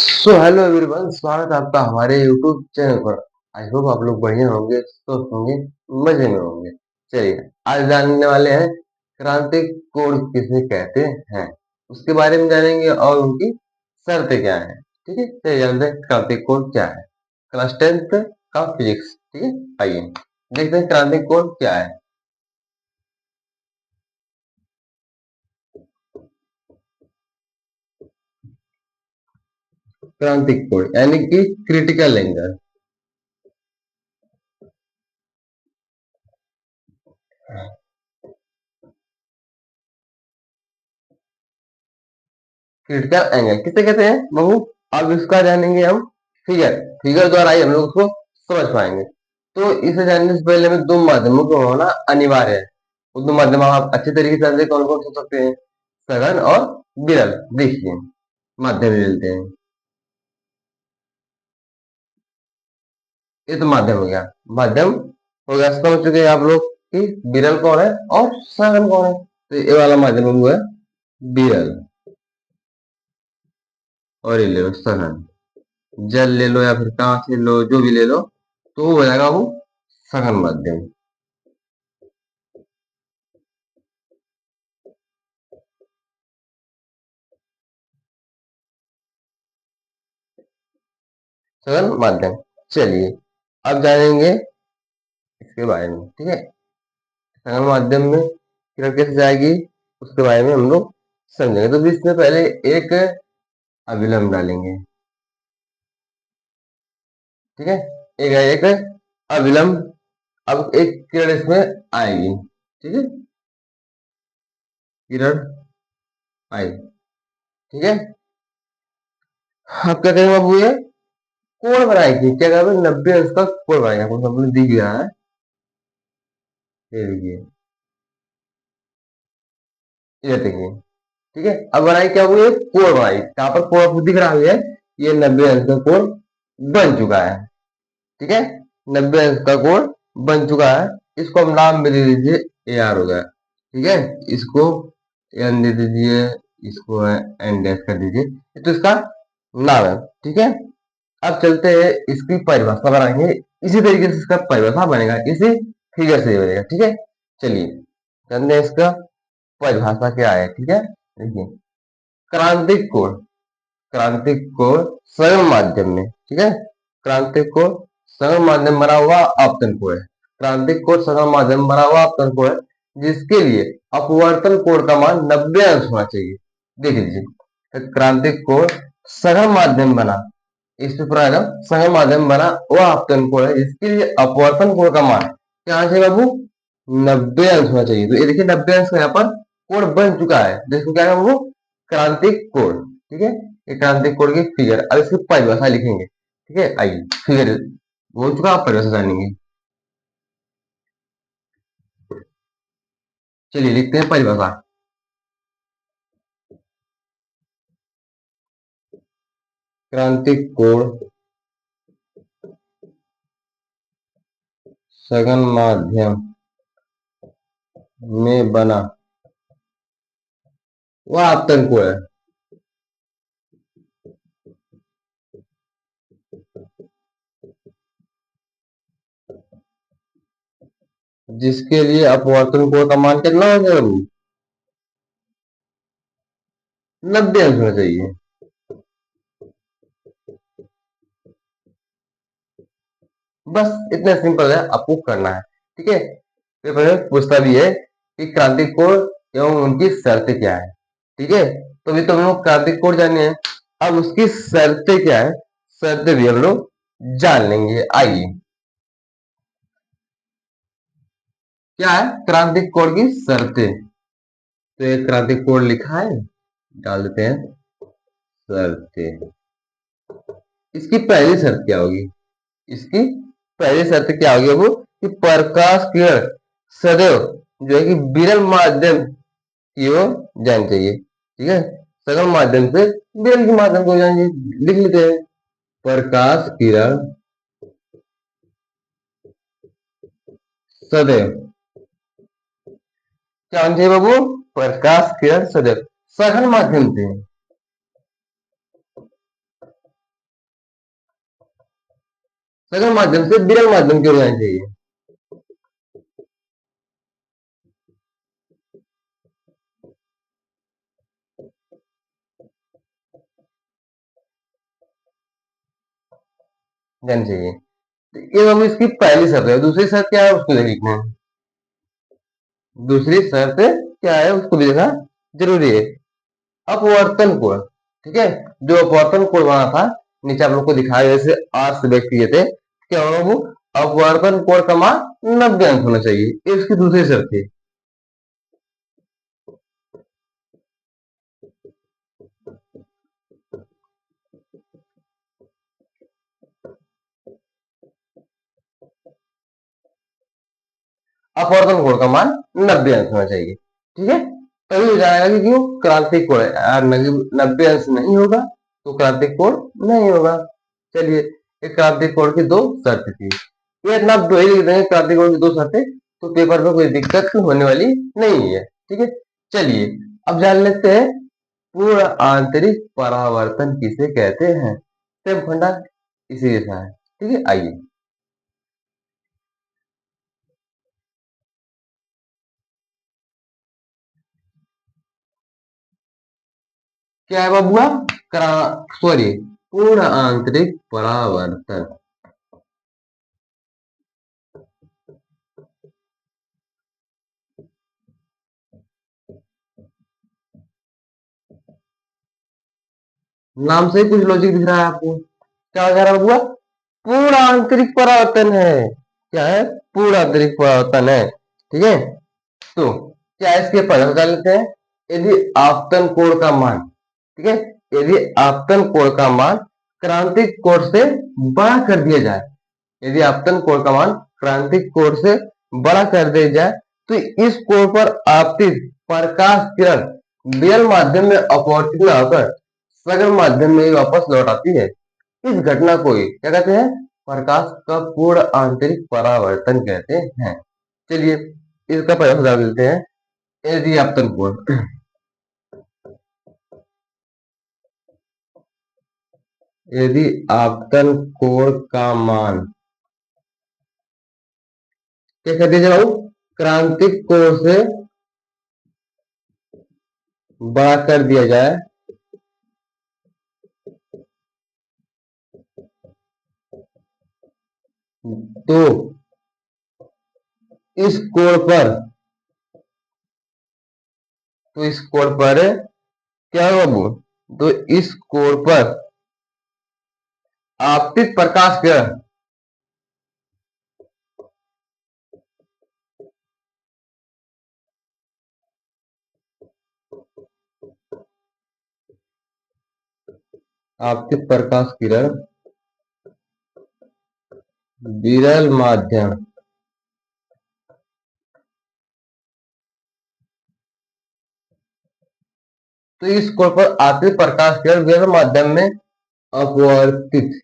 So hello everyone, स्वागत है आपका हमारे यूट्यूब चैनल पर। आई होप आप लोग बढ़िया होंगे, स्वस्थ होंगे, मजे में होंगे। चलिए, आज जानने वाले हैं क्रांतिक कोण किसे कहते हैं, उसके बारे में जानेंगे और उनकी शर्तें क्या है। ठीक है, चलिए जानते हैं क्रांतिक कोण क्या है। क्लास 10th का फिजिक्स। ठीक है, आइए देखते हैं क्रांतिक कोण क्या है। क्रांतिक कोण यानी कि क्रिटिकल एंगल। क्रिटिकल एंगल किसे कहते हैं बहू? अब इसका जानेंगे हम फिगर। फिगर द्वारा ही हम लोग उसको समझ पाएंगे। तो इसे जानने से पहले हमें दो माध्यमों को होना अनिवार्य है। वो दो माध्यम आप अच्छे तरीके से समझे कौन कौन हो सकते हैं? सघन और विरल। देखिए, माध्यम मिलते हैं। ये तो माध्यम हो गया। माध्यम हो गया, समझ चुके हैं आप लोग कि विरल कौन है और सघन कौन है। तो ये वाला माध्यम हुआ है विरल, और ये ले लो सघन। जल ले लो या फिर कांच ले लो, जो भी ले लो, तो वो हो जाएगा वो सघन माध्यम। सघन माध्यम। चलिए, अब जानेंगे इसके बारे में। ठीक है, सघन माध्यम में किरण कैसे जाएगी उसके बारे में हम लोग समझेंगे। तो इसमें पहले एक अभिलंब डालेंगे। ठीक है, एक है एक अभिलंब। अब एक किरण इसमें आएगी। ठीक है, किरण आई। ठीक है, अब क्या करेंगे बाबू? ये कोण बनाएगी। क्या करेंगे? 90 अंश का कोण बनाएगा। आपको हमने दिख गया है, ये देखिए, ये देखिए। ठीक है, अब बनाई क्या हुई? एक कोण बनाई। यहाँ पर कोण आपको दिख रहा है, ये 90 अंश का कोण बन चुका है। ठीक है, 90 अंश का कोण बन चुका है। इसको हम नाम में दे दीजिए ए आर हो गया। ठीक है, इसको एन दे दीजिए, इसको एन डैश कर दीजिए। तो इसका नाम है। ठीक है, अब चलते हैं इसकी परिभाषा बनाएंगे। इसी तरीके से इसका परिभाषा बनेगा, इसी फिगर से बनेगा। ठीक है, चलिए जानते हैं इसका परिभाषा क्या है। ठीक है, देखिए, क्रांतिक कोण। क्रांतिक कोण सरल माध्यम में। ठीक है, क्रांतिक कोण सरल माध्यम बना हुआ आपतन कोण है। क्रांतिक कोण सरल माध्यम बना हुआ आपतन कोण है, जिसके लिए अपवर्तन कोण का मान 90 अंश होना चाहिए। देख लीजिए, क्रांतिक कोण सरल माध्यम बना, इस पे पूरा एकदम सरल माध्यम बना वह आपतन कोण है जिसके लिए अपवर्तन कोण का मान क्या होना चाहिए बाबू? 90 अंश होना चाहिए। तो ये देखिए, 90 अंश का यहाँ पर कोण बन चुका है, जिसको क्या है वो क्रांतिक कोण। ठीक है, ये क्रांतिक कोण की फिगर। अब इसकी परिभाषा लिखेंगे। ठीक है, आइए फिगर हो चुका, आप परिभाषा जानेंगे। चलिए लिखते हैं परिभाषा। क्रांतिक कोण सघन माध्यम में बना वह आपतन कोण है जिसके लिए अपवर्तन कोण का मान कितना हो जाएगा? 90 अंश होना चाहिए। बस इतना सिंपल है, आपको करना है। ठीक है, पेपर में पूछता भी है कि क्रांतिक कोण एवं उनकी शर्तें क्या है। ठीक है, तो अभी तो हम लोग क्रांतिक कोण जाने हैं, अब उसकी शर्तें क्या है, शर्तें भी हम लोग जान लेंगे। आइए, क्या है क्रांतिक कोण की शर्तें? तो ये क्रांतिक कोण लिखा है, डाल देते हैं शर्तें। इसकी पहली शर्त क्या होगी? इसकी पहली शर्त क्या होगी वो? कि प्रकाश किरण सदैव जो है कि विरल माध्यम की ओर जानी चाहिए। ठीक है, सरल माध्यम से विरल के माध्यम को जानी चाहिए। लिख लेते हैं, प्रकाश किरण सदैव क्या होनी चाहिए बाबू? प्रकाश किरण सदैव सघन माध्यम से सघन माध्यम से विरल माध्यम की ओर जाना चाहिए। जाना चाहिए। तो ये अब इसकी पहली शर्त है। दूसरी शर्त क्या है उसको देखना है। दूसरी शर्त क्या है उसको भी देखना जरूरी है। अपवर्तन कोण, ठीक है, जो अपवर्तन कोण बना था नीचे आप लोग को दिखाया जैसे आर से व्यक्त किए थे, क्या होगा वो अपवर्तन कोण का मान 90 अंक होना चाहिए। ये उसकी दूसरी शर्त थी। अपवर्तन कोण का मान 90 अंश होना चाहिए, ठीक है। तभी हो जाएगा कि क्यों क्रांतिक कोण है, 90 अंश नहीं होगा तो क्रांतिक कोण नहीं होगा। चलिए, एक क्रांतिक कोण की दो शर्तें थी, ये इतना आप ही लिख देंगे क्रांतिक कोण की दो शर्तें, तो पेपर में कोई दिक्कत होने वाली नहीं है, ठीक है। चलिए, अब जान लेते हैं पूर्ण आंतरिक परावर्तन किसे कहते हैं। सेम फंडा इसी जैसा है, ठीक है। आइए, क्या है बबुआ, सॉरी, पूर्ण आंतरिक परावर्तन। नाम से ही कुछ लॉजिक दिख रहा है आपको। क्या कह रहा है बबुआ, पूर्ण आंतरिक परावर्तन है। क्या है, पूर्ण आंतरिक परावर्तन है, ठीक है। तो क्या इसके पता कर लेते हैं। यदि आपतन कोण का मान, ठीक है, यदि आपतन कोण का मान क्रांतिक कोण से बड़ा कर दिया जाए, यदि आपतन कोण का मान क्रांतिक कोण से बड़ा कर दिया जाए, तो इस कोण पर आपतित प्रकाश किरण बेल माध्यम में अपवर्तित न होकर सघन माध्यम में ही वापस लौट आती है। इस घटना को ही क्या कहते हैं, प्रकाश का पूर्ण आंतरिक परावर्तन कहते हैं। चलिए, इसका पहला सुझाव देते हैं। यदि आपतन कोण, यदि आपतन कोण का मान क्या कर दिया जाए, क्रांतिक कोण से बड़ा कर दिया जाए, तो इस कोण पर, तो इस कोण पर क्या होगा वो, तो इस कोण पर आपतित प्रकाश किरण, आपतित प्रकाश किरण विरल माध्यम, तो इस कोण पर आपतित प्रकाश किरण विरल माध्यम में अपवर्तित,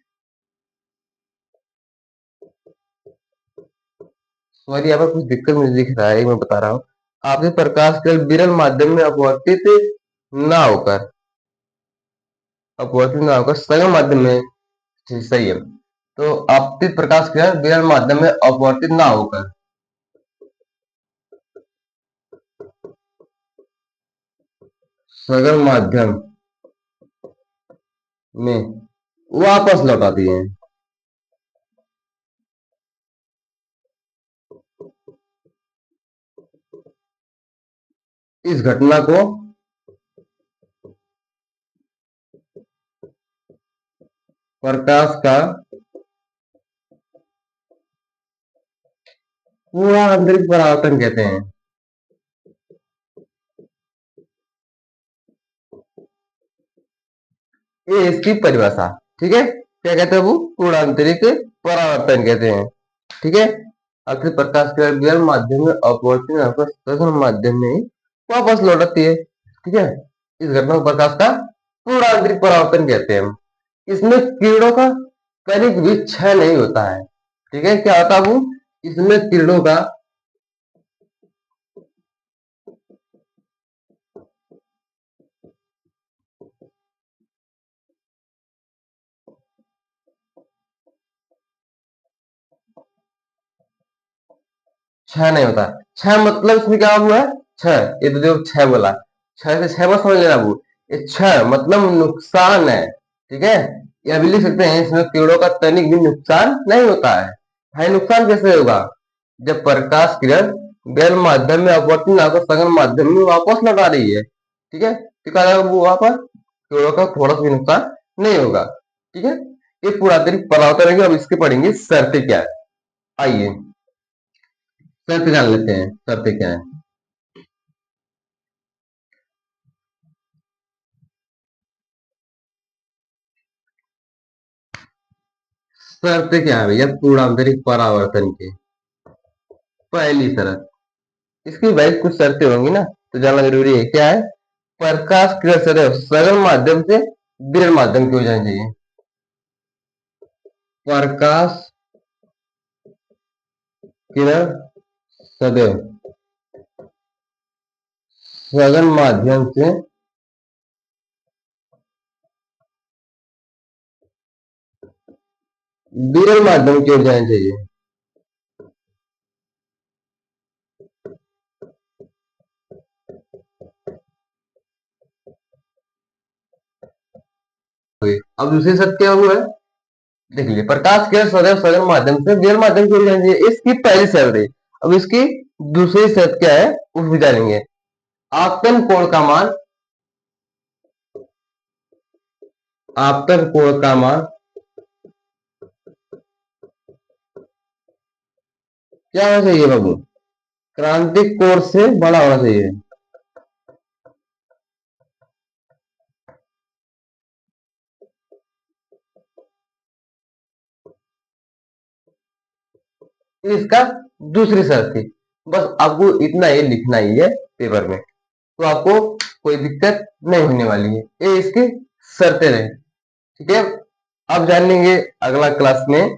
सॉरी यहाँ पर कुछ दिक्कत मुझे दिख रहा है, मैं बता रहा हूँ। आपतित प्रकाश किरण विरल माध्यम में अपवर्तित ना होकर, अपवर्तित ना होकर सघन माध्यम में, सही है। तो आपतित प्रकाश किरण विरल माध्यम में अपवर्तित ना होकर सघन माध्यम में वापस लौट आती है। इस घटना को प्रकाश का पूरा आंतरिक परावर्तन कहते हैं। ये इसकी परिभाषा, ठीक है। क्या कहते हैं वो, पूर्ण आंतरिक परावर्तन कहते हैं, ठीक है। आखिर प्रकाश के विरल माध्यम में अपवर्तन होकर सघन माध्यम में ही वापस लौट आती है, ठीक है। इस घटना को प्रकाश का पूर्ण आंतरिक परावर्तन कहते हैं। इसमें किरणों का कनिक भी क्षय नहीं होता है, ठीक है। क्या होता है वो, इसमें किरणों का छह नहीं होता। छह मतलब इसमें क्या हुआ है, छह, ये तो जो छह बोला, छह से छह मत समझ लेना वो, ये छह मतलब नुकसान है, ठीक है। ये अभी लिख सकते हैं, इसमें कीड़ों का तनिक भी नुकसान नहीं होता है। भाई नुकसान कैसे होगा, जब प्रकाश किरण गैर माध्यम में अपवर्तन आकर सघन माध्यम में वापस लौटा रही है, ठीक है, तो क्या होगा, वो वहां पर कीड़ों का थोड़ा सा भी नुकसान नहीं होगा, ठीक है। ये पूरा तरीक परावर्तन रहेगी। अब इसके पढ़ेंगे शर्तें क्या है, आइए शर्त जान लेते हैं, शर्तें क्या है। शर्तें क्या है भैया, पूर्णांतरिक परावर्तन की पहली शर्त, इसकी भाई कुछ शर्तें होंगी ना, तो जानना जरूरी है। क्या है, प्रकाश किरण सदैव सरल माध्यम से विरल माध्यम की हो जानी चाहिए। प्रकाश किरण सदैव सघन माध्यम से विरल माध्यम की हो जानी चाहिए। अब दूसरी शर्त क्या हुआ है, देख लीजिए, प्रकाश किरण सदैव सघन माध्यम से विरल माध्यम की हो जानी चाहिए, इसकी पहली शर्त है। अब इसकी दूसरी शर्त क्या है, उस भी जानेंगे। आपतन कोण का मान, आपतन कोण का मान क्या होना चाहिए बाबू, क्रांतिक कोण से बड़ा होना चाहिए। इसका दूसरी शर्त थी। बस आपको इतना ही लिखना ही है पेपर में, तो आपको कोई दिक्कत नहीं होने वाली है। ये इसकी शर्तें रहे, ठीक है। अब जान लेंगे अगला क्लास में